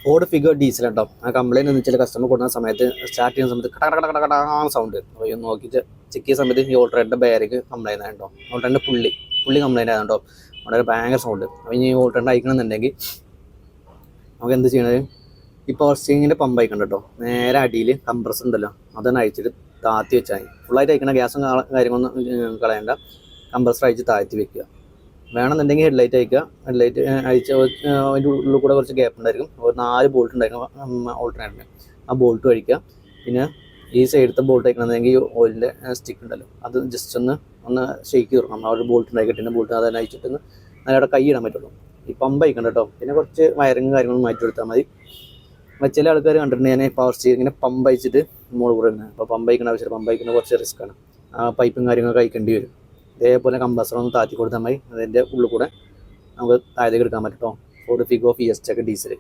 Ford Figo diesel കേട്ടോ. ആ complaint എന്ന് വെച്ചാൽ കസ്റ്റമർ കൊടുക്കുന്ന സമയത്ത് സ്റ്റാർട്ട് ചെയ്യുന്ന സമയത്ത് കട കട കട കട സൗണ്ട്. അപ്പോൾ നോക്കിയിട്ട് ചെക്ക് ചെയ്യുന്ന സമയത്ത് ഈ ഓൾട്ടറേറ്ററിൻ്റെ ബെയറിംഗ് കംപ്ലൈൻറ്റ് ആയിട്ടോ. ഓൾട്ടറിൻ്റെ പുള്ളി കംപ്ലൈൻറ്റ് ആയതുകൊണ്ടോ വളരെ ഭയങ്കര സൗണ്ട്. അപ്പോൾ ഇനി ഓൾട്ടറിൻ്റെ അയക്കണമെന്നുണ്ടെങ്കിൽ നമുക്ക് എന്ത് ചെയ്യണത്, ഈ പവർ സ്റ്റിയറിങ്ങിൻ്റെ പമ്പ് അയക്കണം കേട്ടോ. നേരെ അടിയിൽ കംപ്രസർ ഉണ്ടല്ലോ അതൊന്ന് അയച്ചിട്ട് താത്തി വെച്ചാൽ മതി. ഫുള്ളായിട്ട് അയക്കണ ഗ്യാസും കാര്യങ്ങളൊന്നും കളയണ്ട. കംപ്രസർ അയച്ച് താഴ്ത്തി വെക്കുക. വേണമെന്നുണ്ടെങ്കിൽ ഹെഡ്ലൈറ്റ് അയക്കുക. ഹെഡ്ലൈറ്റ് അയച്ച് അതിൻ്റെ ഉള്ളിൽ കൂടെ കുറച്ച് ഗ്യാപ്പ് ഉണ്ടായിരിക്കും. ഒരു 4 ബോൾട്ട് ഉണ്ടായിരിക്കും ഓൾട്ടർനേറ്ററിന്. ആ ബോൾട്ട് അഴിക്കുക. പിന്നെ ഈ സൈഡത്തെ ബോൾട്ട് അയക്കണമെന്നുണ്ടെങ്കിൽ ഓയിലിൻ്റെ സ്റ്റിക്ക് ഉണ്ടല്ലോ അത് ജസ്റ്റ് ഒന്ന് ഷെയ്ക്ക് തീർക്കണം. നമ്മൾ ഒരു ബോൾട്ട് ഉണ്ടാക്കി കിട്ടുന്ന ബോൾട്ട് അതെല്ലാം അയച്ചിട്ട് നല്ലവിടെ കൈ ഇടാൻ പറ്റുള്ളൂ. ഈ പമ്പ് അയക്കണം കേട്ടോ. പിന്നെ കുറച്ച് വയറിങ് കാര്യങ്ങളും മാറ്റി കൊടുത്താൽ മതി. ചില ആൾക്കാർ കണ്ടിട്ടുണ്ട് ഞാൻ പവർ സ്റ്റിയറിങ്ങിനെ പമ്പ് അയച്ചിട്ട് മുകളിൽ കൂടെ തന്നെ. അപ്പോൾ പമ്പ് അയക്കണ ആവശ്യമില്ല. പമ്പ് അയക്കുന്നത് കുറച്ച് റിസ്ക്കാണ്. ആ പൈപ്പും കാര്യങ്ങളൊക്കെ അയക്കേണ്ടി വരും. ഇതേപോലെ കംപ്രസർ ഒന്ന് താത്തി കൊടുത്താൽ മതി. അതിൻ്റെ ഉള്ളിൽ കൂടെ നമുക്ക് താഴത്തേക്ക് എടുക്കാൻ പറ്റും കേട്ടോ. ഫോർഡ് ഫിഗോ ഫിയസ്റ്റ ഒക്കെ ഡീസൽ.